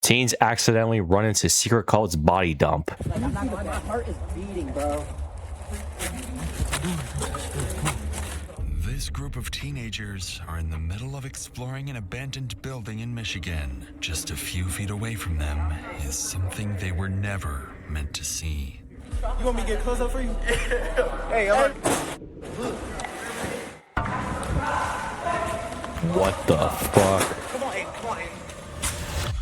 Teens accidentally run into secret cult's body dump. Like, my heart is beating, bro. This group of teenagers are in the middle of exploring an abandoned building in Michigan. Just a few feet away from them is something they were never meant to see. You want me to get close up for you? Hey, I'm What the fuck? Come on, Aiden. Come on, Aiden.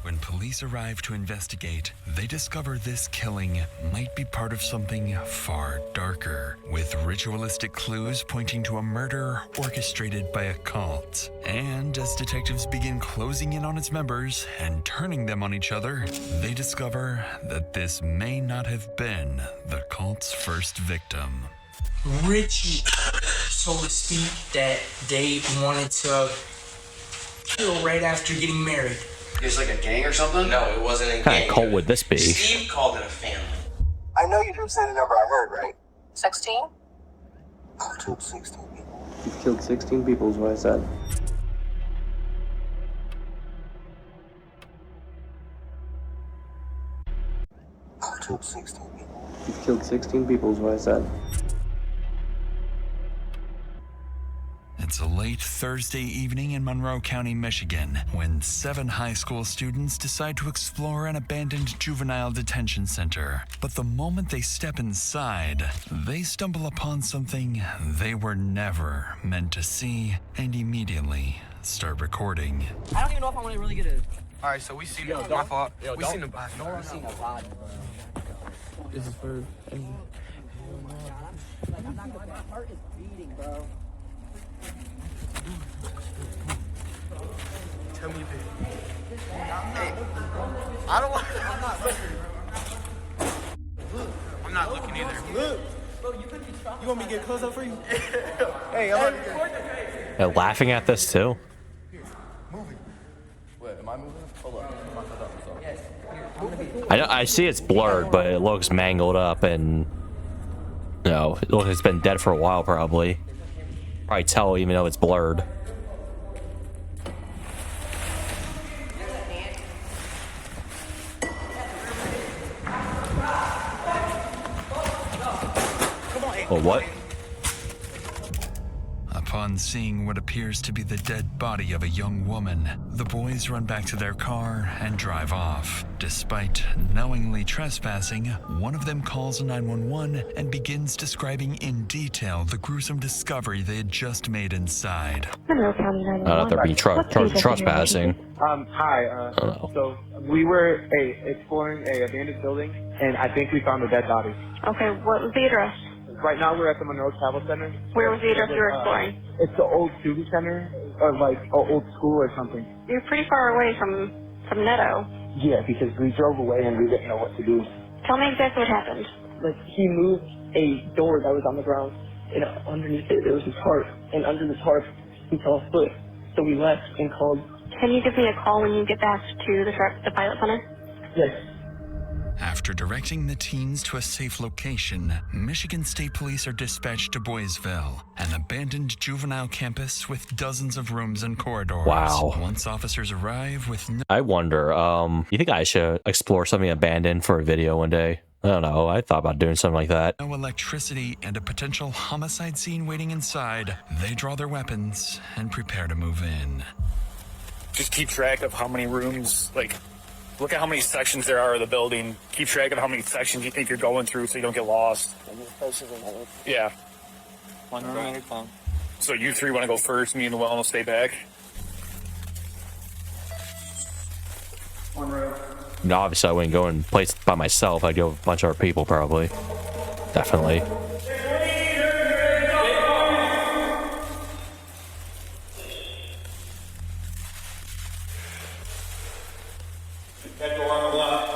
When police arrive to investigate, they discover this killing might be part of something far darker, with ritualistic clues pointing to a murder orchestrated by a cult. And as detectives begin closing in on its members and turning them on each other, they discover that this may not have been the cult's first victim. Richie told us Steve that they wanted to kill right after getting married. It's like a gang or something? No, it wasn't a What kind gang. of cult would this be? Steve called it a family. I know you didn't say the number I heard, right? 16? I killed 16 people. You've killed 16 people is what I said. I killed 16 people. You've killed 16 people is what I said. It's a late Thursday evening in Monroe County, Michigan, when 7 high school students decide to explore an abandoned juvenile detention center. But the moment they step inside, they stumble upon something they were never meant to see and immediately start recording. I don't even know if I want to really get it. All right, so we seen my fault. We seen the body. We seen a body, bro. This is for... Like, my heart is beating, bro. Tell me if Hey, I don't want. I'm not looking. I'm not looking either. Look. You want me to get close up for you? Hey, I'm They're laughing at this too. moving. Wait, am I moving? Hold up. I see it's blurred, but it looks mangled up and it looks like it's been dead for a while probably. Probably tell even though it's blurred. Oh, what? Upon seeing what appears to be the dead body of a young woman, the boys run back to their car and drive off. Despite knowingly trespassing, one of them calls 911 and begins describing in detail the gruesome discovery they had just made inside. Not that they're being trespassing. Hi, Oh. so we were exploring a abandoned building, and I think we found a dead body. Okay, what was the address? Right now we're at the Monroe Travel Center. Where was the address you were exploring? It's the old student center, or like an old school or something. You're pretty far away from Netto. Yeah, because we drove away and we didn't know what to do. Tell me exactly what happened. Like, he moved a door that was on the ground, and underneath it, there was his heart. And under this heart, we saw a foot. So we left and called. Can you give me a call when you get back to the pilot center? Yes. After directing the teens to a safe location, Michigan State Police are dispatched to Boysville, an abandoned juvenile campus with dozens of rooms and corridors. Wow. Once officers arrive with no I wonder, you think I should explore something abandoned for a video one day? I don't know. I thought about doing something like that. electricity and a potential homicide scene waiting inside, they draw their weapons and prepare to move in. Just keep track of how many rooms, like, look at how many sections there are of the building. Keep track of how many sections you think you're going through so you don't get lost. Yeah. So you three want to go first, me and Llewellyn will stay back. No, obviously I wouldn't go in place by myself. I'd go with a bunch of other people probably. Definitely. Head go on the left.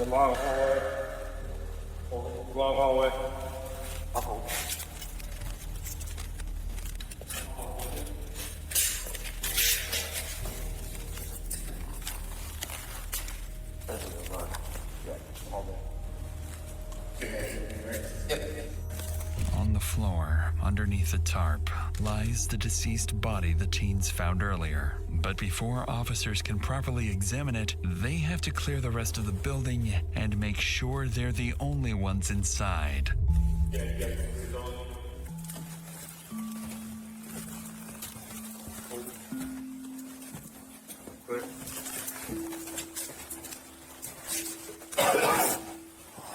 Long hallway. Long hallway. floor, underneath the tarp, lies the deceased body the teens found earlier. But before officers can properly examine it, they have to clear the rest of the building and make sure they're the only ones inside.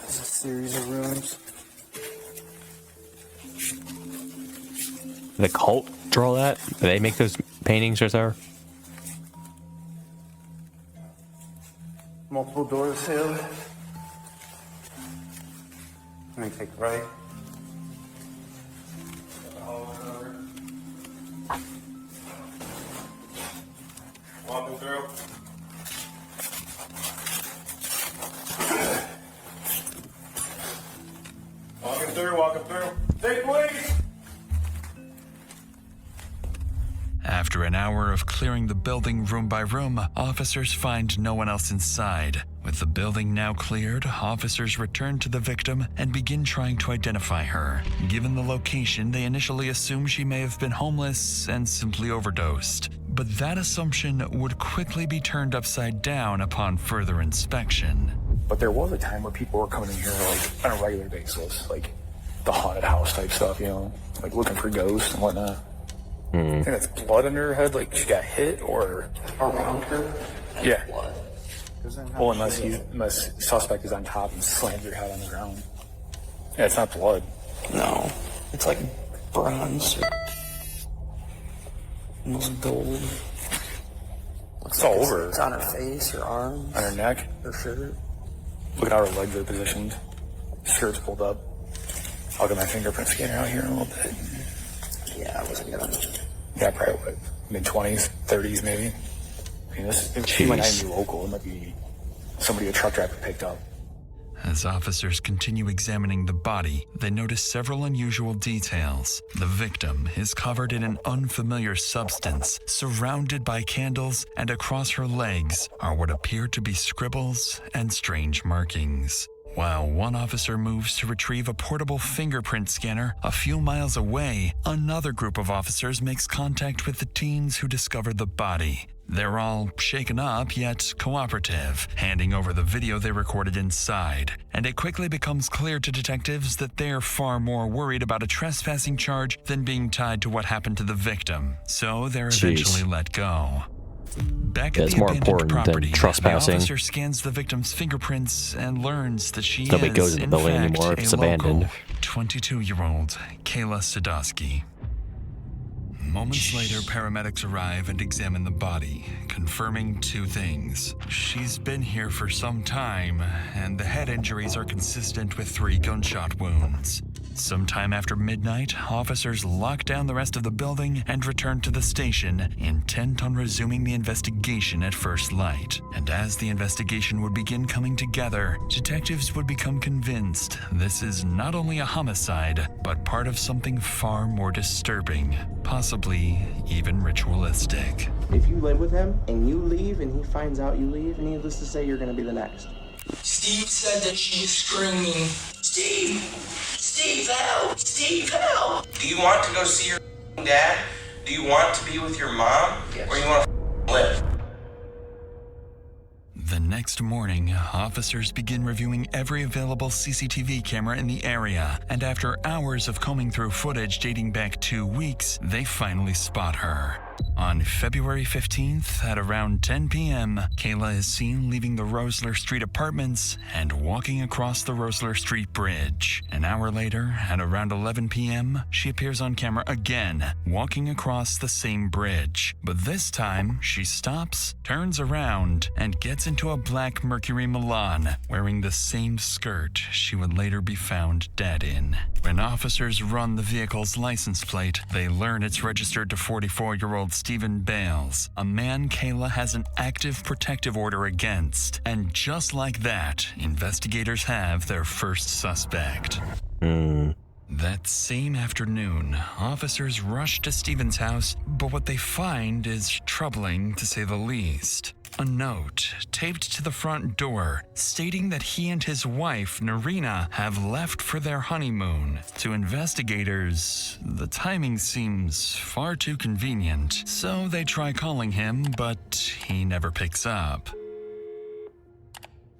It's a series of rooms. The cult draw that? Do they make those paintings right there? Multiple doors here. Let me take a right. Walking through. Walking through. Stay please. After an hour of clearing the building room by room, officers find no one else inside. With the building now cleared, officers return to the victim and begin trying to identify her. Given the location, they initially assume she may have been homeless and simply overdosed. But that assumption would quickly be turned upside down upon further inspection. But there was a time where people were coming in here like on a regular basis, like the haunted house type stuff, you know, like looking for ghosts and whatnot. I think that's blood under her head, like she got hit or Around her? yeah. Blood. Well, unless suspect is on top and slams your head on the ground. Yeah, it's not blood. No. It's like bronze. Almost gold. It's all over. It's on her face, her arms, On her neck. her shirt. Look at how her legs are positioned. Shirt's pulled up. I'll get my fingerprint scanner out here in a little bit. Yeah, I wasn't gonna. Yeah, probably what, mid-20s, 30s maybe. I mean, she might not even be local. It might be somebody a truck driver picked up. As officers continue examining the body, they notice several unusual details. The victim is covered in an unfamiliar substance, surrounded by candles, and across her legs are what appear to be scribbles and strange markings. While one officer moves to retrieve a portable fingerprint scanner a few miles away, another group of officers makes contact with the teens who discovered the body. They're all shaken up yet cooperative, handing over the video they recorded inside. And it quickly becomes clear to detectives that they're far more worried about a trespassing charge than being tied to what happened to the victim. So they're eventually let go. Back at It's the more abandoned important than property, trespassing. the officer scans the victim's fingerprints and learns that she Nobody is, goes to the in building fact, anymore if it's a local, abandoned. 22-year-old Kayla Sadowski. Moments later, paramedics arrive and examine the body, confirming two things. She's been here for some time, and the head injuries are consistent with 3 gunshot wounds. Sometime after midnight, officers lock down the rest of the building and return to the station, intent on resuming the investigation at first light. And as the investigation would begin coming together, detectives would become convinced this is not only a homicide, but part of something far more disturbing, possibly even ritualistic. If you live with him and you leave and he finds out you leave, needless to say, you're gonna be the next. Steve said that she was screaming, Steve! Steve, help! Steve, help! Do you want to go see your dad? Do you want to be with your mom? Yes. Or you want to live? The next morning, officers begin reviewing every available CCTV camera in the area, and after hours of combing through footage dating back 2 weeks, they finally spot her. On February 15th at around 10 p.m., Kayla is seen leaving the Rosler Street apartments and walking across the Rosler Street Bridge. An hour later, at around 11 p.m., she appears on camera again, walking across the same bridge. But this time, she stops, turns around, and gets into a black Mercury Milan, wearing the same skirt she would later be found dead in. When officers run the vehicle's license plate, they learn it's registered to 44-year-old Stephen Bales, a man Kayla has an active protective order against. And just like that, investigators have their first suspect. That same afternoon, officers rush to Stephen's house, but what they find is troubling to say the least. a note taped to the front door stating that he and his wife, Narina, have left for their honeymoon. To investigators, the timing seems far too convenient, so they try calling him, but he never picks up.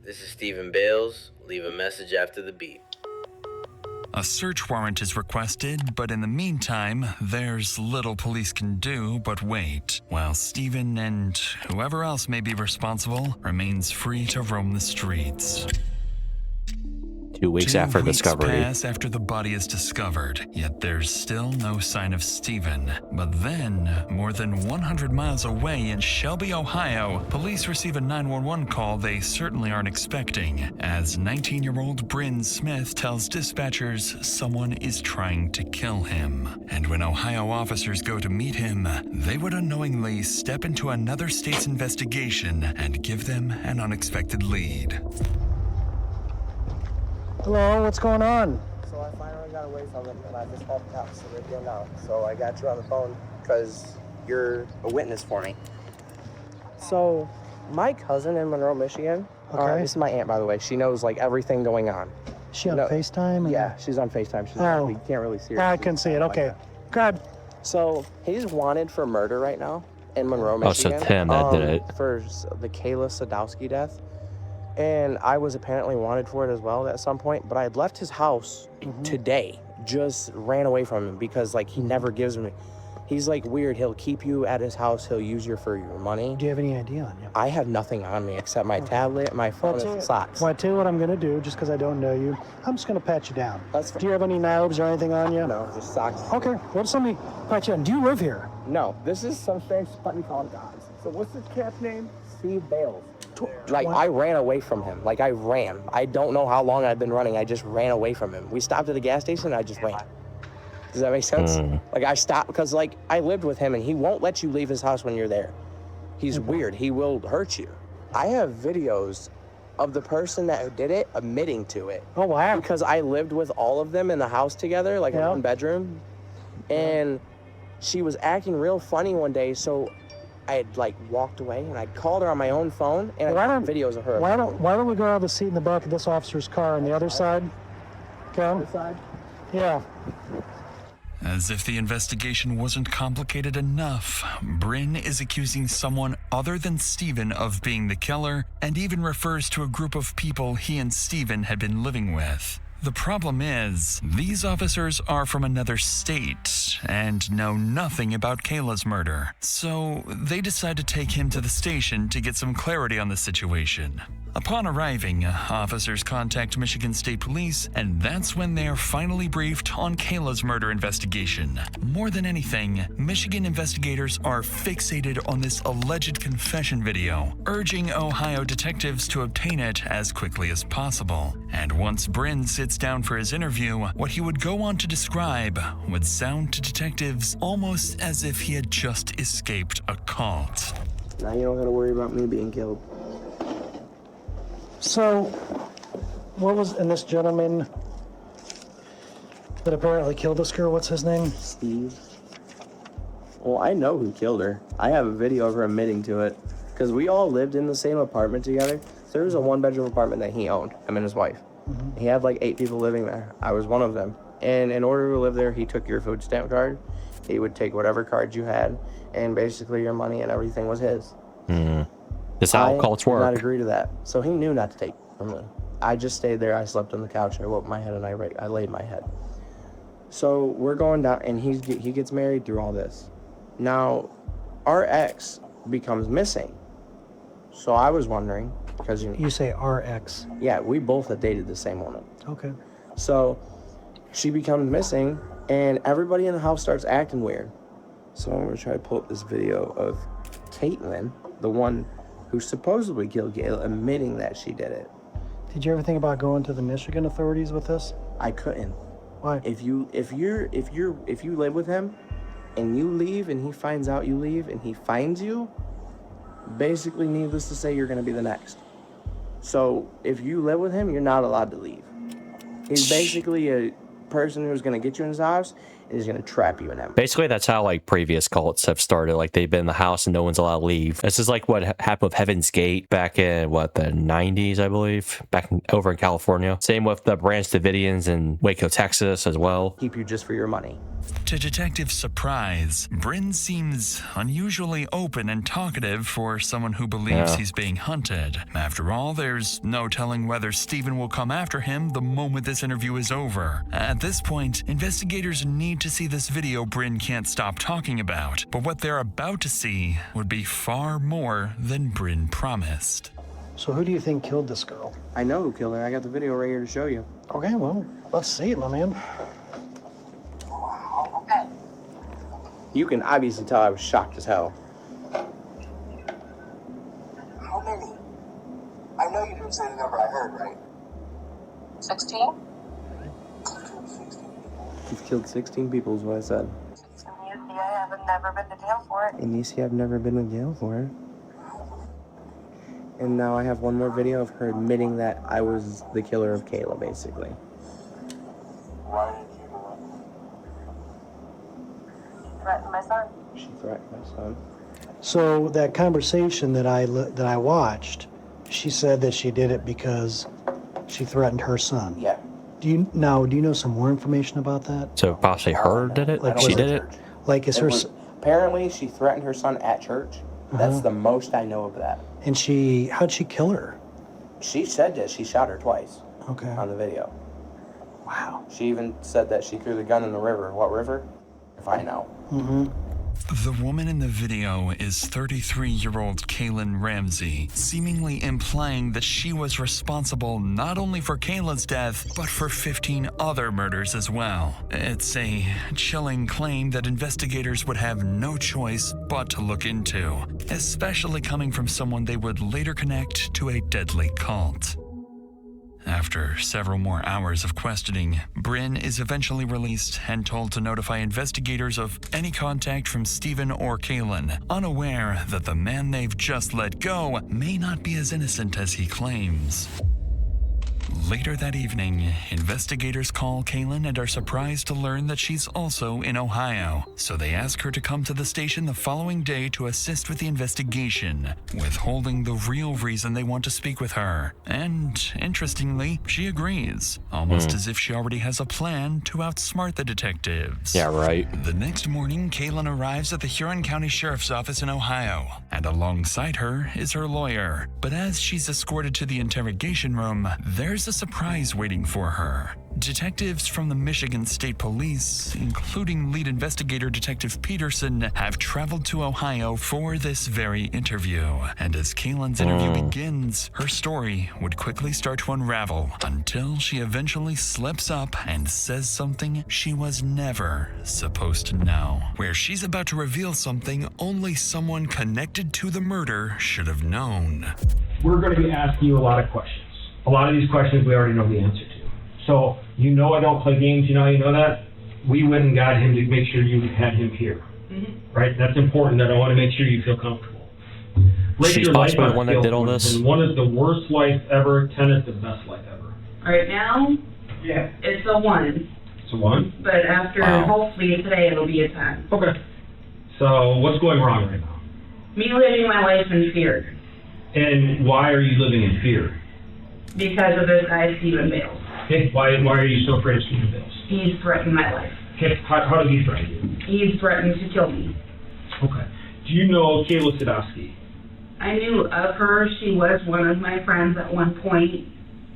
This is Stephen Bales. Leave a message after the beep. A search warrant is requested, but in the meantime, there's little police can do but wait, while Stephen and whoever else may be responsible remains free to roam the streets. 2 weeks after 2 weeks discovery. pass after the body is discovered, yet there's still no sign of Stephen. But then, more than 100 miles away in Shelby, Ohio, police receive a 911 call they certainly aren't expecting, as 19-year-old Bryn Smith tells dispatchers someone is trying to kill him. And when Ohio officers go to meet him, they would unknowingly step into another state's investigation and give them an unexpected lead. Hello, what's going on? So I finally got away from them, and I just called the cops, so they're here now. So I got you on the phone because you're a witness for me. So my cousin in Monroe, Michigan, this is my aunt, by the way. She knows, like, everything going on. Is she on FaceTime? Yeah, she's on FaceTime. She's you can't really see her. I can see it, okay. Good. So he's wanted for murder right now in Monroe, Oh, so Michigan. it's him that did it. For the Kayla Sadowski death. And I was apparently wanted for it as well at some point, but I had left his house today, just ran away from him because, like, he never gives me, he's like weird. He'll keep you at his house. He'll use you for your money. Do you have any ID on you? I have nothing on me except my tablet, my phone, and socks. Well, I tell you what I'm going to do, just because I don't know you. I'm just going to pat you down. That's fine. Do you have any knives or anything on you? No, just socks. Okay, well, somebody pat you down. Do you live here? No, this is some strange button called guys. So what's this cat's name? Steve Bales. Like, I ran away from him. Like, I ran. I don't know how long I've been running. I just ran away from him. We stopped at the gas station, and I just ran. Does that make sense? Like, I stopped because, like, I lived with him, and he won't let you leave his house when you're there. He's weird. He will hurt you. I have videos of the person that did it admitting to it. Oh, wow. Because I lived with all of them in the house together, like in one bedroom. And she was acting real funny one day, so I had, like, walked away, and I called her on my own phone, and I got videos of her. Why don't we go out of the seat in the back of this officer's car on the other side? Come. Other side? Yeah. As if the investigation wasn't complicated enough, Bryn is accusing someone other than Stephen of being the killer, and even refers to a group of people he and Stephen had been living with. The problem is, these officers are from another state and know nothing about Kayla's murder, so they decide to take him to the station to get some clarity on the situation. Upon arriving, officers contact Michigan State Police, and that's when they are finally briefed on Kayla's murder investigation. More than anything, Michigan investigators are fixated on this alleged confession video, urging Ohio detectives to obtain it as quickly as possible. And once Bryn sits down for his interview, what he would go on to describe would sound to detectives almost as if he had just escaped a cult. Now you don't gotta worry about me being killed. So, what was, and this gentleman that apparently killed this girl, what's his name? Steve. Well, I know who killed her. I have a video of her admitting to it. Because we all lived in the same apartment together. There was a one-bedroom apartment that he owned, him and his wife. He had like 8 people living there. I was one of them. And in order to live there, he took your food stamp card. He would take whatever cards you had, and basically your money and everything was his. This is how cults work. I did not agree to that. So he knew not to take from me. I just stayed there. I slept on the couch. I woke my head and I laid my head. So we're going down, and he gets married through all this. Now, our ex becomes missing. So I was wondering, because You say our ex. yeah, we both had dated the same woman. Okay. So she becomes missing, and everybody in the house starts acting weird. So I'm gonna try to pull up this video of Caitlin, the one who supposedly killed Gail, admitting that she did it. Did you ever think about going to the Michigan authorities with this? I couldn't. Why? If you live with him, and you leave, and he finds out you leave, and he finds you, basically, needless to say, you're gonna be the next. So if you live with him, you're not allowed to leave. He's basically a person who's gonna get you in his house, and he's gonna trap you in that. Basically, that's how like previous cults have started. Like they've been in the house and no one's allowed to leave. This is like what happened with Heaven's Gate back in the 90s, I believe, over in California. Same with the Branch Davidians in Waco, Texas, as well. Keep you just for your money. To Detective's surprise, Bryn seems unusually open and talkative for someone who believes he's being hunted. After all, there's no telling whether Steven will come after him the moment this interview is over. At this point, investigators need to see this video Bryn can't stop talking about, but what they're about to see would be far more than Bryn promised. So who do you think killed this girl? I know who killed her. I got the video right here to show you. Okay, well, let's see it, my man. You can obviously tell I was shocked as hell. How many? I know you didn't say the number I heard, right? 16? You've killed 16 people is what I said. And you see, I haven't never been to jail for it. And you see I've never been to jail for it. And now I have one more video of her admitting that I was the killer of Kayla, basically. Why did you Threatened my son. She threatened my son. So that conversation that I watched, she said that she did it because she threatened her son. Yeah. Do you know some more information about that? So possibly her did it? Like She did it? Like is her... Apparently she threatened her son at church. That's the most I know of that. And how'd she kill her? She said that she shot her twice. Okay. On the video. Wow. She even said that she threw the gun in the river. What river? If I know. Mm-hmm. The woman in the video is 33-year-old Kaylin Ramsey, seemingly implying that she was responsible not only for Kayla's death, but for 15 other murders as well. It's a chilling claim that investigators would have no choice but to look into, especially coming from someone they would later connect to a deadly cult. After several more hours of questioning, Bryn is eventually released and told to notify investigators of any contact from Steven or Kaylin, unaware that the man they've just let go may not be as innocent as he claims. Later that evening, investigators call Kaylin and are surprised to learn that she's also in Ohio, so they ask her to come to the station the following day to assist with the investigation, withholding the real reason they want to speak with her. And, interestingly, she agrees, almost as if she already has a plan to outsmart the detectives. Yeah, right. The next morning, Kaylin arrives at the Huron County Sheriff's Office in Ohio, and alongside her is her lawyer. But as she's escorted to the interrogation room, there's a surprise waiting for her. Detectives from the Michigan State Police, including lead investigator Detective Peterson, have traveled to Ohio for this very interview. And as Kaylin's interview begins, her story would quickly start to unravel until she eventually slips up and says something she was never supposed to know. Where she's about to reveal something only someone connected to the murder should have known. We're going to be asking you a lot of questions. A lot of these questions we already know the answer to. So, you know I don't play games, you know that? We went and got him to make sure you had him here. Right? That's important, that I want to make sure you feel comfortable. Rate She's your life possibly on the one that did all this? And 1 is the worst life ever, 10 is the best life ever. Right now, it's a 1. It's a 1? But after, hopefully today, it'll be a 10. Okay. So, what's going wrong right now? Me living my life in fear. And why are you living in fear? Because of this guy, Steven Bales. Okay, why are you so afraid of Steven Bales? He's threatened my life. Okay, how did he threaten you? He's threatened to kill me. Okay. Do you know Kayla Sadowski? I knew of her. She was one of my friends at one point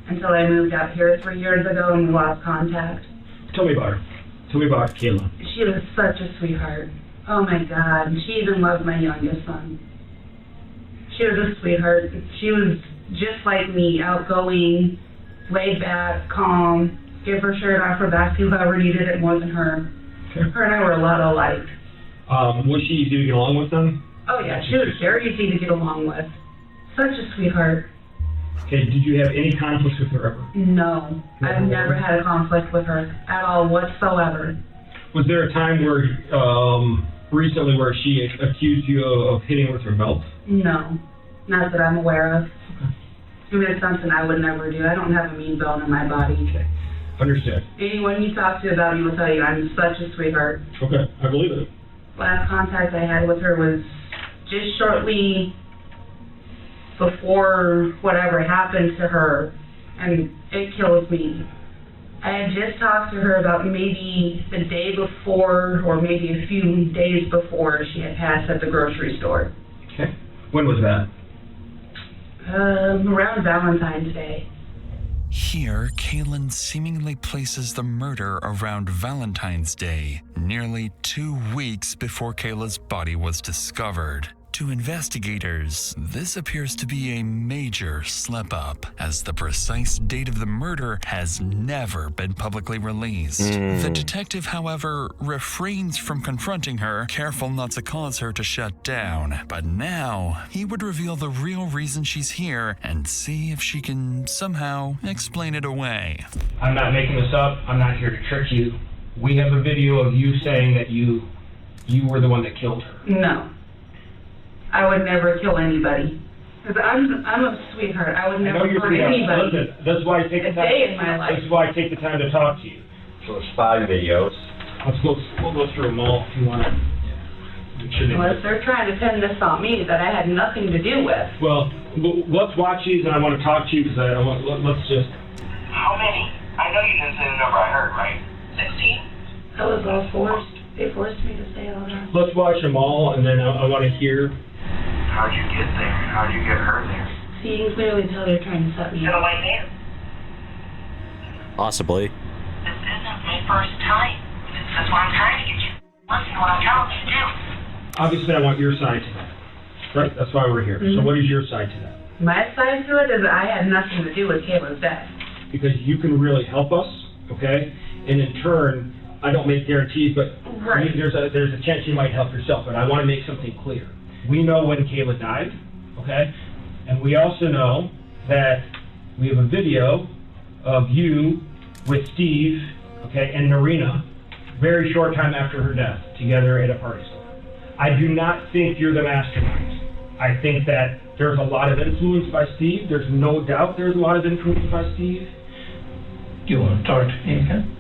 until I moved out here 3 years ago and we lost contact. Tell me about her. Tell me about Kayla. She was such a sweetheart. Oh my God. She even loved my youngest son. She was a sweetheart. She was just like me, outgoing, laid back, calm, give her shirt off her back to whoever needed it more than her. Okay. Her and I were a lot alike. Was she easy to get along with them? Oh yeah, she was very easy to get along with. Such a sweetheart. Okay, did you have any conflicts with her ever? No, I've never had a conflict with her at all whatsoever. Was there a time where, recently where she accused you of hitting her with her belt? No, not that I'm aware of. Okay. It's something I would never do. I don't have a mean bone in my body. Okay. Understood. Anyone you talk to about me will tell you I'm such a sweetheart. Okay, I believe it. Last contact I had with her was just shortly before whatever happened to her, and it kills me. I had just talked to her about maybe the day before, or maybe a few days before she had passed at the grocery store. Okay. When was that? Around Valentine's Day. Here, Kaylin seemingly places the murder around Valentine's Day, nearly 2 weeks before Kayla's body was discovered. To investigators, this appears to be a major slip-up, as the precise date of the murder has never been publicly released. The detective, however, refrains from confronting her, careful not to cause her to shut down. But now, he would reveal the real reason she's here and see if she can somehow explain it away. I'm not making this up. I'm not here to trick you. We have a video of you saying that you were the one that killed her. No. I would never kill anybody. Because I'm a sweetheart. I would never hurt anybody. Listen, that's why I take the time. Day in my life. This is why I take the time to talk to you. So it's 5 videos. We'll go through them all if you want to. Unless they're trying to pin this on me that I had nothing to do with. Well, let's watch these, and I want to talk to you because let's just. How many? I know you didn't say the number I heard, right? 16? That was all forced. They forced me to say all that. Let's watch them all, and then I want to hear. How'd you get there? How'd you get her there? See, you can clearly tell they're trying to set me Get up. away there. Possibly. This isn't my first time. That's why I'm trying to get you. Listen to what I'm telling you to do. Obviously, I want your side to that. Right? That's why we're here. So what is your side to that? My side to it is that I had nothing to do with Kayla's death. Because you can really help us, okay? And in turn, I don't make guarantees, but there's a chance you might help yourself. But I want to make something clear. We know when Kayla died, okay? And we also know that we have a video of you with Steve, okay, and Narina, very short time after her death, together at a party store. I do not think you're the mastermind. I think that there's a lot of influence by Steve. There's no doubt there's a lot of influence by Steve. Do you want to talk to me again?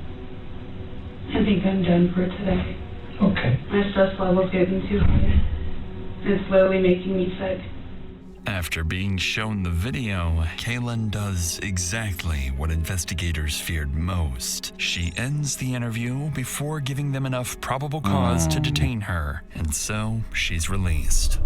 I think I'm done for today. Okay. My stress level's getting too high. It's slowly making me sick. After being shown the video, Kaylin does exactly what investigators feared most. She ends the interview before giving them enough probable cause to detain her, and so she's released.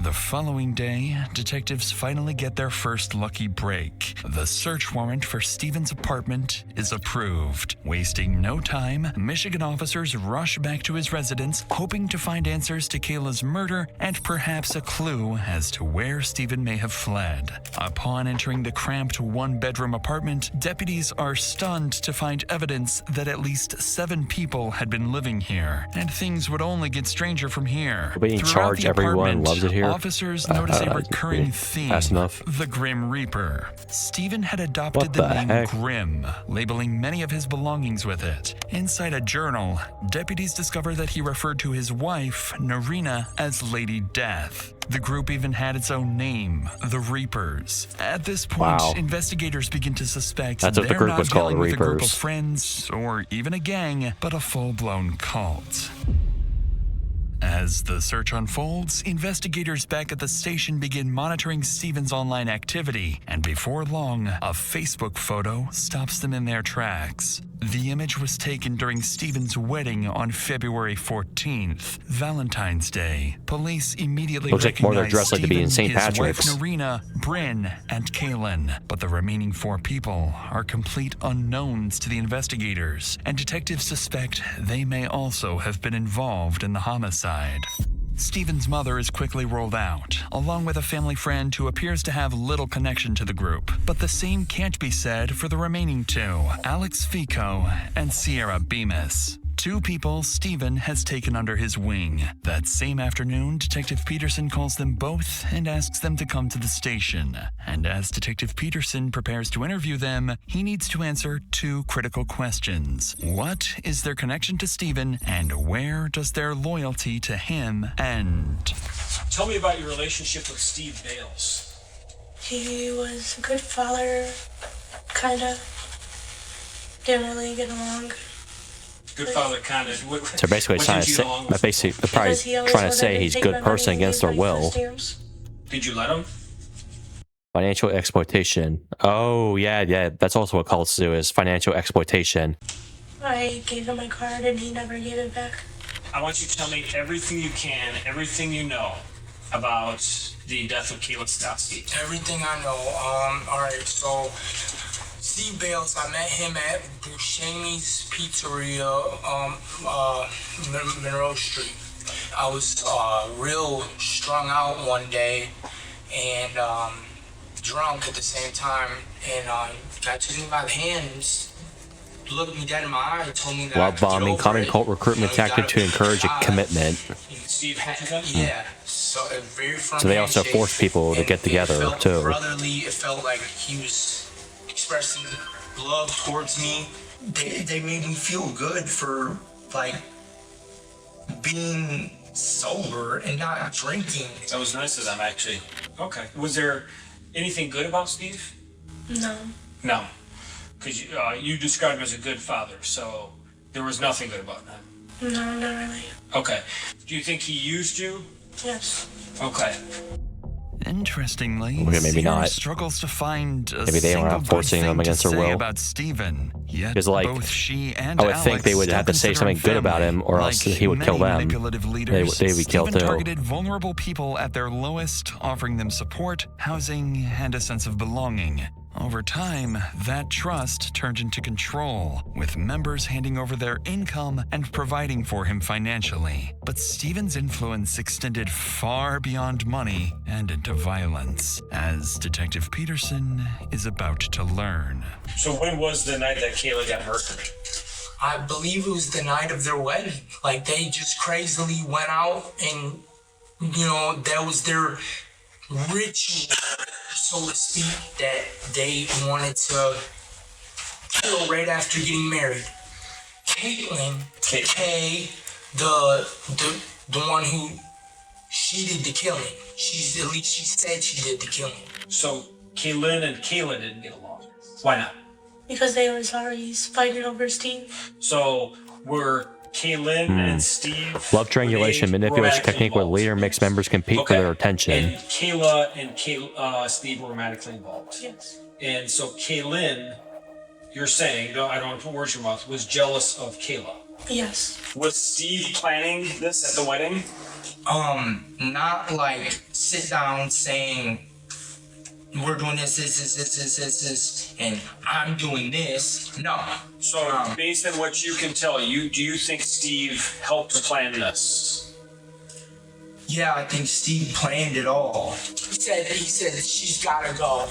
The following day, detectives finally get their first lucky break. The search warrant for Stephen's apartment is approved. Wasting no time, Michigan officers rush back to his residence, hoping to find answers to Kayla's murder and perhaps a clue as to where Stephen may have fled. Upon entering the cramped one-bedroom apartment, deputies are stunned to find evidence that at least 7 people had been living here, and things would only get stranger from here. Being in charge, everyone loves it here. Officers notice a recurring theme, the Grim Reaper. Stephen had adopted the name Grim, labeling many of his belongings with it. Inside a journal, deputies discover that he referred to his wife, Narina, as Lady Death. The group even had its own name, the Reapers. At this point, investigators begin to suspect That's what the they're group not was called, dealing with a group of Reapers. friends or even a gang, but a full-blown cult. As the search unfolds, investigators back at the station begin monitoring Stephen's online activity, and before long, a Facebook photo stops them in their tracks. The image was taken during Stephen's wedding on February 14th, Valentine's Day. Police immediately Looks like more they're recognize dressed like to be in Stephen, St. his wife Patrick's. Narina, Bryn, and Kaylin, but the remaining 4 people are complete unknowns to the investigators, and detectives suspect they may also have been involved in the homicide. Stephen's mother is quickly rolled out, along with a family friend who appears to have little connection to the group. But the same can't be said for the remaining 2, Alex Fico and Sierra Bemis. 2 people Stephen has taken under his wing. That same afternoon, Detective Peterson calls them both and asks them to come to the station. And as Detective Peterson prepares to interview them, he needs to answer 2 critical questions. What is their connection to Stephen, and where does their loyalty to him end? Tell me about your relationship with Steve Bales. He was a good father, kinda. didn't really get along. Good father kind of. So basically, trying to say, basically, probably trying to say he's a good person against their will. Did you let him? Financial exploitation. Oh yeah. That's also what cults do, is financial exploitation. I gave him my card and he never gave it back. I want you to tell me everything you can, everything you know about the death of Kayla Stotsky. Everything I know. Alright, so Steve Bales, I met him at Buscemi's Pizzeria, Monroe Street. I was real strung out one day and drunk at the same time, and guy took me by the hands, looked me dead in my eye, and told me that Love bombing, common cult recruitment tactic to encourage a commitment. Steve yeah. So very firm So they also handshake, force people to and get together it felt too. brotherly. It felt like he was expressing love towards me. They made me feel good for like being sober and not drinking. That was nice of them, actually. Okay. Was there anything good about Steve? No. No. Because you described him as a good father, so there was nothing good about him. No, not really. Okay. Do you think he used you? Yes. Okay. Interestingly, Okay, maybe Sierra not. struggles to find a Maybe they single weren't forcing good them thing against to their say will. about Stephen. Yet Because, like, both she and I would think they Alex would have to still say something consider good about family. him, or else he would kill many them. manipulative leaders, They would be killed Stephen too. targeted vulnerable people at their lowest, offering them support, housing, and a sense of belonging. Over time, that trust turned into control, with members handing over their income and providing for him financially. But Stephen's influence extended far beyond money and into violence, as Detective Peterson is about to learn. So when was the night that Kayla got murdered? I believe it was the night of their wedding. Like, they just crazily went out and, you know, that was their ritual, so to speak, that they wanted to kill right after getting married. Caitlin, Kay, the one who, she did the killing. At least she said she did the killing. So Kaylin and Kayla didn't get along. Why not? Because they were sorry fighting over Steve. So were Kaylin and Steve Love triangulation, manipulation technique where leader and mixed members compete for their attention. And Kayla and Steve were romantically involved. Yes. And so Kaylin, you're saying, I don't want to put words in your mouth, was jealous of Kayla. Yes. Was Steve planning this at the wedding? Not like sit down saying, we're doing this, and I'm doing this. No. So, based on what you can tell, do you think Steve helped plan this? Yeah, I think Steve planned it all. He said that she's gotta go.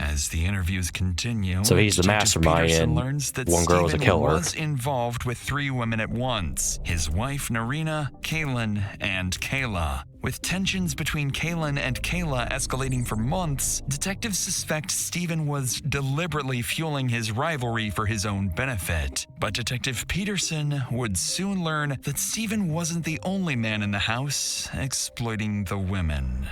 As the interviews continue, So he's the Detective mastermind, Peterson and learns that one girl was a Stephen killer. was involved with 3 women at once: his wife Narina, Kaylin, and Kayla. With tensions between Kaylin and Kayla escalating for months, detectives suspect Stephen was deliberately fueling his rivalry for his own benefit. But Detective Peterson would soon learn that Stephen wasn't the only man in the house exploiting the women.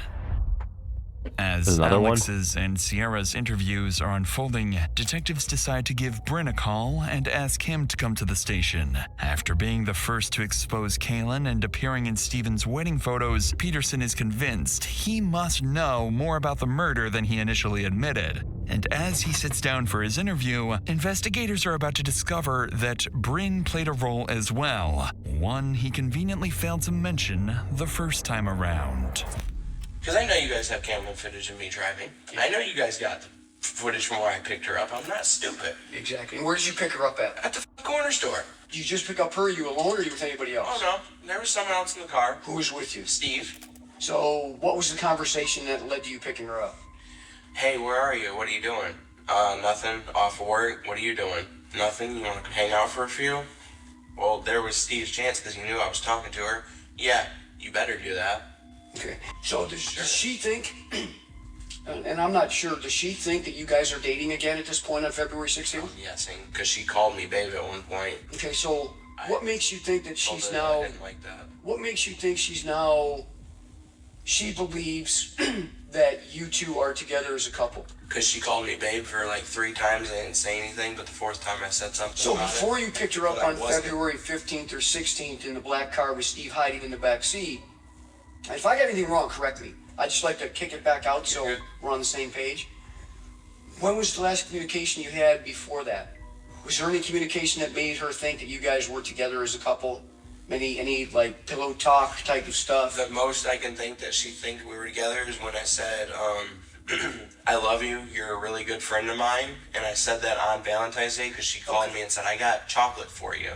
As Another one? Alex's and Sierra's interviews are unfolding, detectives decide to give Bryn a call and ask him to come to the station. After being the first to expose Kaylin and appearing in Stephen's wedding photos, Peterson is convinced he must know more about the murder than he initially admitted. And as he sits down for his interview, investigators are about to discover that Bryn played a role as well, one he conveniently failed to mention the first time around. Because I know you guys have camera footage of me driving. Yeah. I know you guys got the footage from where I picked her up. I'm not stupid. Exactly. And where did you pick her up at? At the corner store. Did you just pick up her? You alone, or you with anybody else? Oh, no. There was someone else in the car. Who was with you? Steve. So, what was the conversation that led to you picking her up? Hey, where are you? What are you doing? Nothing. Off work. What are you doing? Nothing. You want to hang out for a few? Well, there was Steve's chance because he knew I was talking to her. Yeah, you better do that. Okay. So does she think, and I'm not sure, does she think that you guys are dating again at this point on February 16th? I'm guessing, because she called me babe at one point. Okay, so what makes you think that she's now, I didn't like that. what makes you think she's now, she believes that you two are together as a couple? Because she called me babe for like 3 times. I didn't say anything, but the 4th time I said something. So about before it, you picked her up but I on wasn't. February 15th or 16th in the black car with Steve hiding in the back seat, if I got anything wrong, correct me. I'd just like to kick it back out so we're on the same page. When was the last communication you had before that? Was there any communication that made her think that you guys were together as a couple? Any like pillow talk type of stuff? The most I can think that she think we were together is when I said, I love you, you're a really good friend of mine. And I said that on Valentine's Day because she called me and said, I got chocolate for you.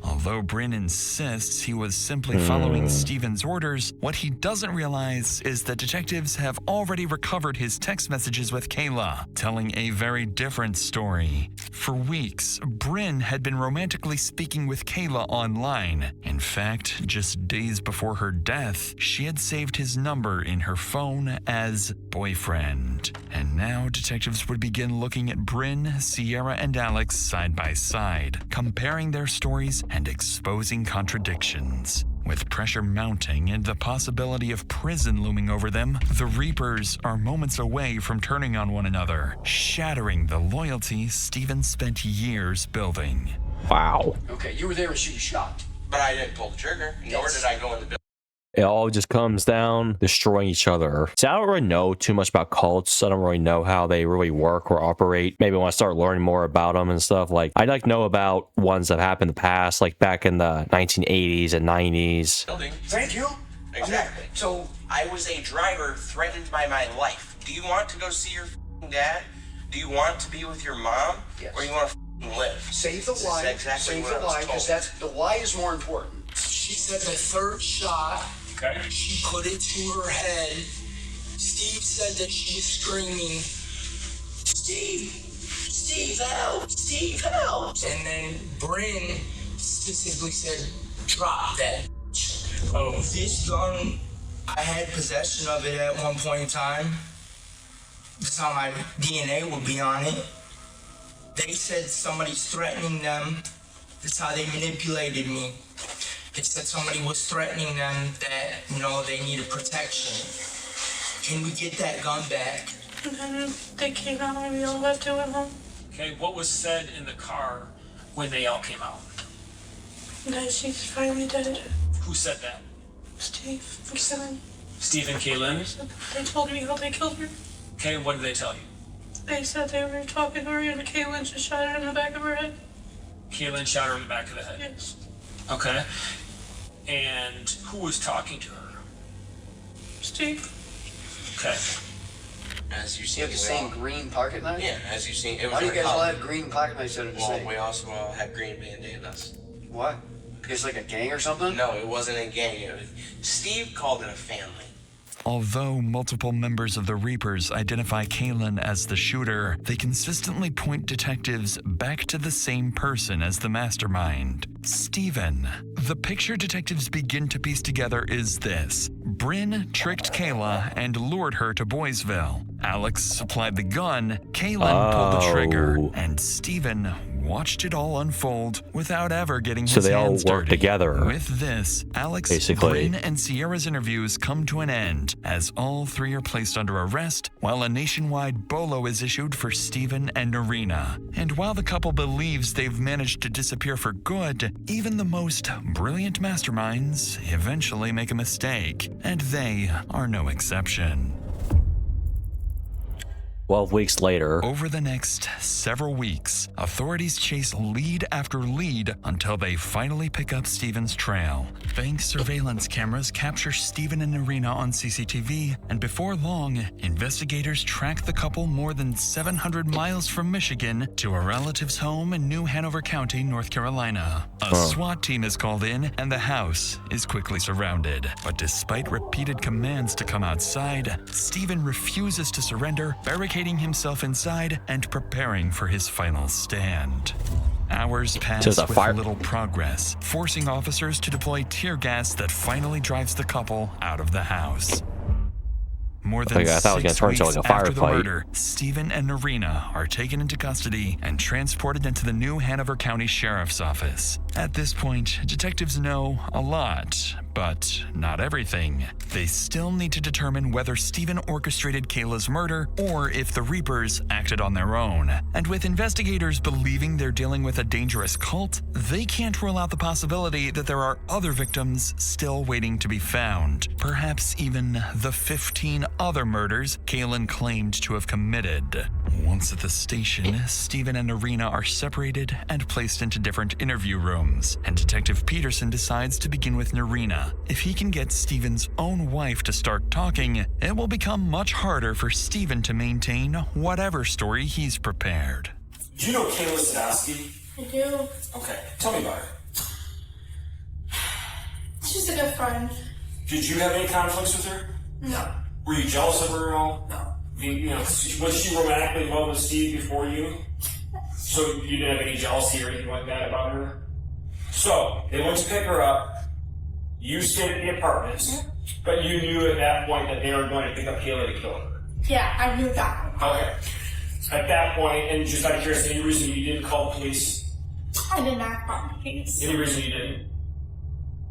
Although Bryn insists he was simply following Steven's orders, what he doesn't realize is that detectives have already recovered his text messages with Kayla, telling a very different story. For weeks, Bryn had been romantically speaking with Kayla online. In fact, just days before her death, she had saved his number in her phone as boyfriend. And now detectives would begin looking at Bryn, Sierra, and Alex side by side, comparing their stories and exposing contradictions. With pressure mounting and the possibility of prison looming over them, the Reapers are moments away from turning on one another, shattering the loyalty Steven spent years building. Wow. Okay, you were there when she was shot. But I didn't pull the trigger, nor did I go in the building. It all just comes down destroying each other. See, I don't really know too much about cults. I don't really know how they really work or operate. Maybe when I start learning more about them and stuff, like I like know about ones that happened in the past, like back in the 1980s and 90s. Thank you. Exactly. So I was a driver threatened by my life. Do you want to go see your dad? Do you want to be with your mom? Yes. Or you want to live? Save the lie. Exactly Save what the I was lie, because told. that's the lie is more important. She said the 3rd shot, she put it to her head. Steve said that she was screaming, Steve, help! Steve, help! And then Bryn specifically said, drop that. Oh, this gun, I had possession of it at one point in time. That's how my DNA would be on it. They said somebody's threatening them. That's how they manipulated me. They said somebody was threatening them that, they needed protection. Can we get that gun back? And then they came out and we all left and went home. Okay, what was said in the car when they all came out? That she's finally dead. Who said that? Steve and Kaylin. Steve and Kaylin? They told me how they killed her. Okay, what did they tell you? They said they were talking to her and Kaylin just shot her in the back of her head. Kaylin shot her in the back of the head? Yes. Okay. And who was talking to her? Steve. Okay. As you see, You have the same green pocket knife? Yeah, as you see, it was. Why do you in guys a all cup. have green pocket knives that are the Well, same? we also had green bandanas. What? It's like a gang or something? No, it wasn't a gang. Steve called it a family. Although multiple members of the Reapers identify Kaylin as the shooter, they consistently point detectives back to the same person as the mastermind, Steven. The picture detectives begin to piece together is this. Bryn tricked Kayla and lured her to Boysville. Alex supplied the gun, Kaylin pulled the trigger, and Steven watched it all unfold without ever getting his hands dirty. So they all work together. With this, Alex, basically. Bryn, and Sierra's interviews come to an end as all 3 are placed under arrest while a nationwide BOLO is issued for Steven and Narina. And while the couple believes they've managed to disappear for good, even the most brilliant masterminds eventually make a mistake, and they are no exception. 12 weeks later. Over the next several weeks, authorities chase lead after lead until they finally pick up Steven's trail. Bank surveillance cameras capture Steven and Irina on CCTV, and before long, investigators track the couple more than 700 miles from Michigan to a relative's home in New Hanover County, North Carolina. A SWAT team is called in, and the house is quickly surrounded. But despite repeated commands to come outside, Steven refuses to surrender, barricading himself inside and preparing for his final stand. Hours pass with little progress, forcing officers to deploy tear gas that finally drives the couple out of the house. More than 6 weeks after the murder, Steven and Narina are taken into custody and transported into the New Hanover County Sheriff's Office. At this point, detectives know a lot, but not everything. They still need to determine whether Stephen orchestrated Kayla's murder or if the Reapers acted on their own. And with investigators believing they're dealing with a dangerous cult, they can't rule out the possibility that there are other victims still waiting to be found. Perhaps even the 15 other murders Kaylin claimed to have committed. Once at the station, Stephen and Irina are separated and placed into different interview rooms, and Detective Peterson decides to begin with Irina. If he can get Stephen's own wife to start talking, it will become much harder for Stephen to maintain whatever story he's prepared. Do you know Kayla Sadowski? I do. Okay, tell me about her. She's a good friend. Did you have any conflicts with her? No. Were you jealous of her at all? No. Was she romantically involved with Steve before you? So you didn't have any jealousy or anything like that about her? So, they went to pick her up. You stayed at the apartment, but you knew at that point that they were going to pick up Kayla to kill her. Yeah, I knew that. Okay. At that point, and just out of curiosity, any reason you didn't call the police? I did not call the police. Any reason you didn't?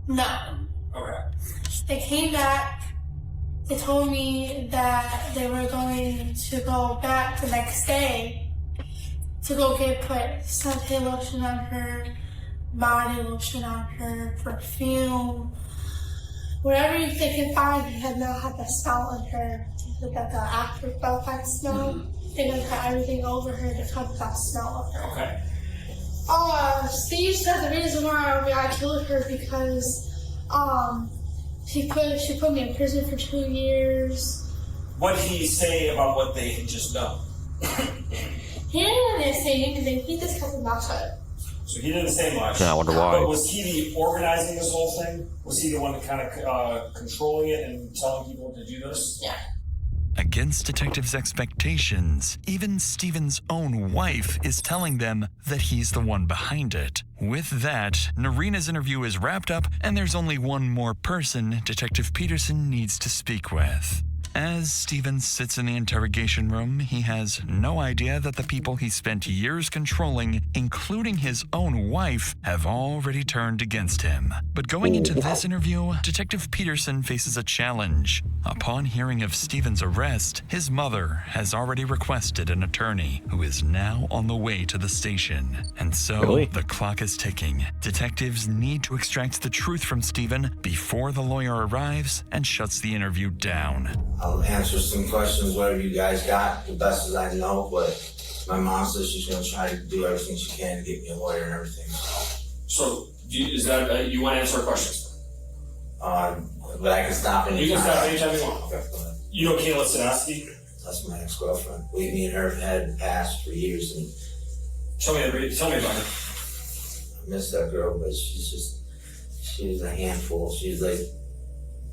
No. Okay. They came back. They told me that they were going to go back the next day to go put suntan lotion on her, body lotion on her, perfume, whatever they could find. They had not had the smell on her. They got the after smell. They got everything over her to cover that smell of her. Okay. Steve said the reason why I killed her because she put me in prison for 2 years. What did he say about what they had just done? He didn't say anything. He just kept about it. So he didn't say much. I wonder why. But was he the organizing this whole thing? Was he the one that kind of controlling it and telling people to do this? Yeah. Against detectives' expectations, even Stephen's own wife is telling them that he's the one behind it. With that, Irina's interview is wrapped up, and there's only one more person Detective Peterson needs to speak with. As Stephen sits in the interrogation room, he has no idea that the people he spent years controlling, including his own wife, have already turned against him. But going into this interview, Detective Peterson faces a challenge. Upon hearing of Stephen's arrest, his mother has already requested an attorney who is now on the way to the station. And so the clock is ticking. Detectives need to extract the truth from Stephen before the lawyer arrives and shuts the interview down. I'll answer some questions, whatever you guys got, the best as I know, but my mom says she's going to try to do everything she can to get me a lawyer and everything. So, is that, you want to answer questions? But I can stop anytime. You can stop anytime you want. Okay, go ahead. You know Kayla Sadowski? That's my ex-girlfriend. Me and her have had passed for years. And tell me about her. I miss that girl, but she's a handful. She's like,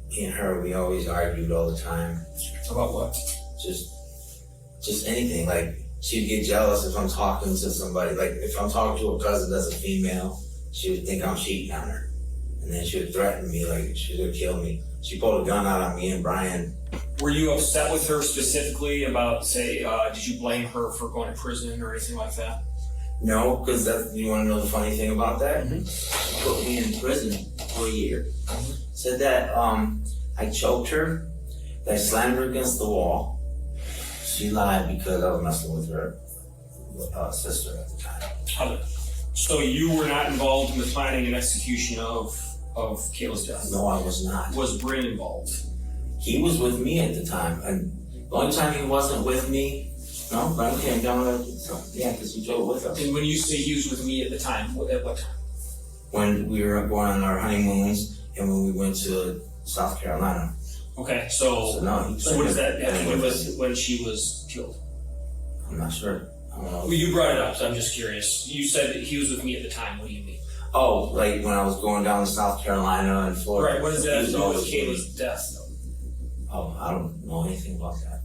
me and her, we always argued all the time. About what? Just anything. Like, she'd get jealous if I'm talking to somebody. Like, if I'm talking to a cousin that's a female, she would think I'm cheating on her. And then she would threaten me, like, she would kill me. She pulled a gun out on me and Brian. Were you upset with her specifically about, say, did you blame her for going to prison or anything like that? No, because you want to know the funny thing about that? Mm-hmm. She put me in prison for a year. Mm-hmm. Said that I choked her, that I slammed her against the wall. She lied because I was messing with her sister at the time. So you were not involved in the planning and execution of Kayla's death? No, I was not. Was Bryn involved? He was with me at the time, and the only time he wasn't with me, no, Brian came down because he drove with us. And when you say he was with me at the time, at what time? When we were going on our honeymoons and when we went to South Carolina. Okay, so what does that have to do with when she was killed? I'm not sure. I don't know. Well, you brought it up, so I'm just curious. You said that he was with me at the time. What do you mean? Oh, like when I was going down to South Carolina and Florida. Right, what does that have to do with Kayla's death? Oh, I don't know anything about that.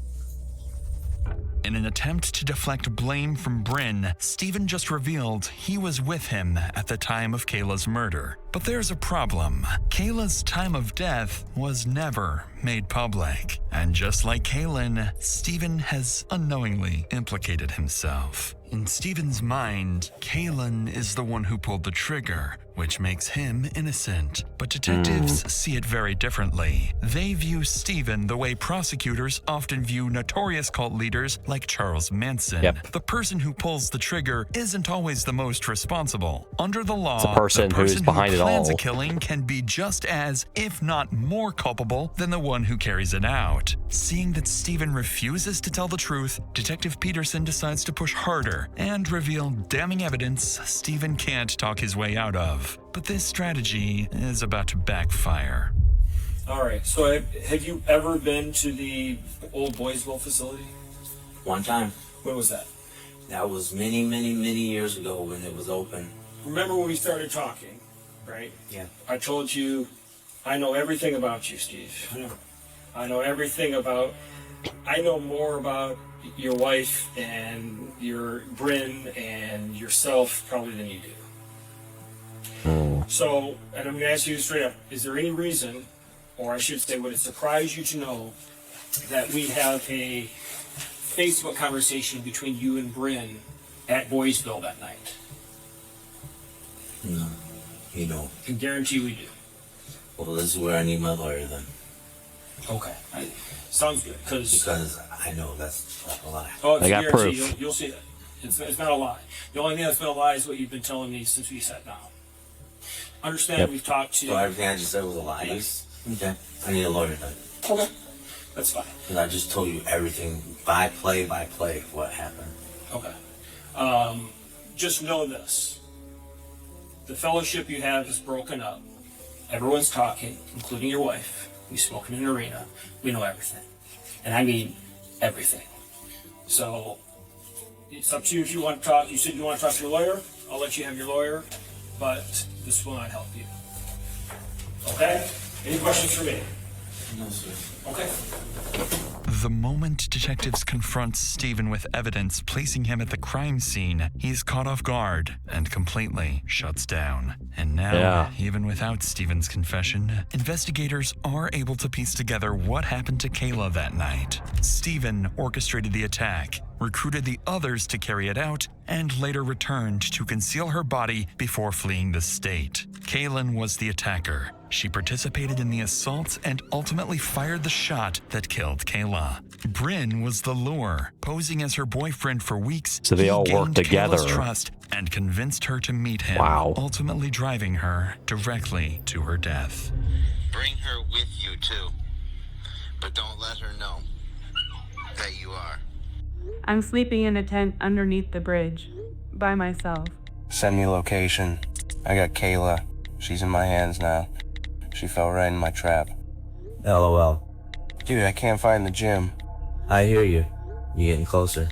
In an attempt to deflect blame from Bryn, Stephen just revealed he was with him at the time of Kayla's murder. But there's a problem. Kayla's time of death was never made public. And just like Kaylin, Stephen has unknowingly implicated himself. In Stephen's mind, Kaylin is the one who pulled the trigger, which makes him innocent. But detectives see it very differently. They view Stephen the way prosecutors often view notorious cult leaders like Charles Manson. Yep. The person who pulls the trigger isn't always the most responsible. Under the law, It's the person who's behind it all. who plans a killing can be just as, if not more culpable than the one who carries it out. Seeing that Stephen refuses to tell the truth, Detective Peterson decides to push harder and reveal damning evidence Stephen can't talk his way out of. But this strategy is about to backfire. All right, so have you ever been to the old Boysville facility? One time. When was that? That was many, many, many years ago when it was open. Remember when we started talking, right? Yeah. I told you, I know everything about you, Steve. I know everything about, I know more about your wife and your Bryn and yourself probably than you do. So, and I'm going to ask you straight up, is there any reason, or I should say, would it surprise you to know that we have a Facebook conversation between you and Bryn at Boysville that night? No, you don't. I can guarantee we do. Well, this is where I need my lawyer then. Okay. Sounds good, because I know that's not a lie. Oh, it's I a got guarantee. proof. You'll see it. It's not a lie. The only thing that's been a lie is what you've been telling me since we sat down. Understand, we've talked to... So everything I just said was a lie? Yes. Okay. I need a lawyer then. Okay. That's fine. Because I just told you everything by play of what happened. Okay. Just know this. The fellowship you have is broken up. Everyone's talking, including your wife. We smoke in an arena. We know everything. And I mean everything. So, it's up to you if you want to talk. You said you want to talk to your lawyer. I'll let you have your lawyer. But this will not help you. Okay? Any questions for me? No, sir. Okay. The moment detectives confront Stephen with evidence placing him at the crime scene, he's caught off guard and completely shuts down. And now, even without Stephen's confession, investigators are able to piece together what happened to Kayla that night. Stephen orchestrated the attack, recruited the others to carry it out, and later returned to conceal her body before fleeing the state. Kaylin was the attacker. She participated in the assault and ultimately fired the shot that killed Kayla. Bryn was the lure. Posing as her boyfriend for weeks, So they all worked together. Kayla's trust and convinced her to meet him, ultimately driving her directly to her death. Bring her with you too, but don't let her know that you are. I'm sleeping in a tent underneath the bridge, by myself. Send me location. I got Kayla. She's in my hands now. She fell right in my trap. LOL. Dude, I can't find the gym. I hear you. You're getting closer.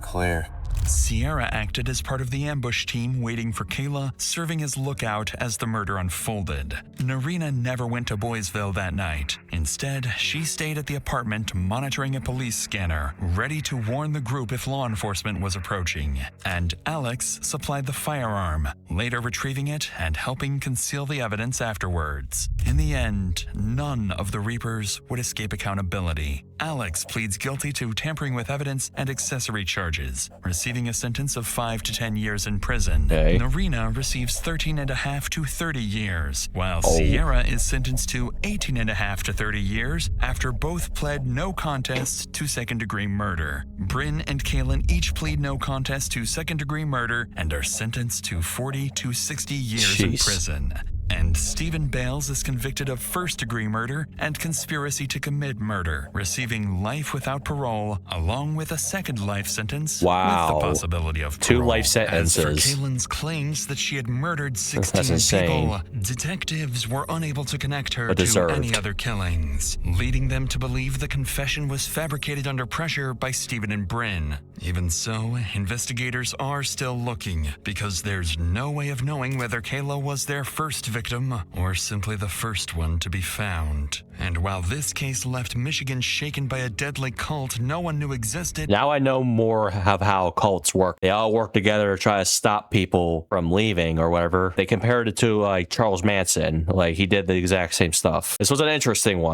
Clear. Sierra acted as part of the ambush team waiting for Kayla, serving as lookout as the murder unfolded. Narina never went to Boysville that night. Instead, she stayed at the apartment monitoring a police scanner, ready to warn the group if law enforcement was approaching. And Alex supplied the firearm, later retrieving it and helping conceal the evidence afterwards. In the end, none of the Reapers would escape accountability. Alex pleads guilty to tampering with evidence and accessory charges, receiving a sentence of 5 to 10 years in prison. Narina receives 13.5 to 30 years, while Sierra is sentenced to 18.5 to 30 years after both pled no contest to second-degree murder. Bryn and Kaylin each plead no contest to second-degree murder and are sentenced to 40 to 60 years in prison. And Stephen Bales is convicted of first-degree murder and conspiracy to commit murder, receiving life without parole, along with a second life sentence with the possibility of parole. 2 life sentences. As for Kaylin's claims that she had murdered 16 That's insane. people, detectives were unable to connect her But to deserved. any other killings, leading them to believe the confession was fabricated under pressure by Stephen and Bryn. Even so, investigators are still looking, because there's no way of knowing whether Kayla was their first victim victim or simply the first one to be found. And while this case left Michigan shaken by a deadly cult no one knew existed, now I know more of how cults work. They all work together to try to stop people from leaving or whatever. They compared it to like Charles Manson. Like he did the exact same stuff. This was an interesting one.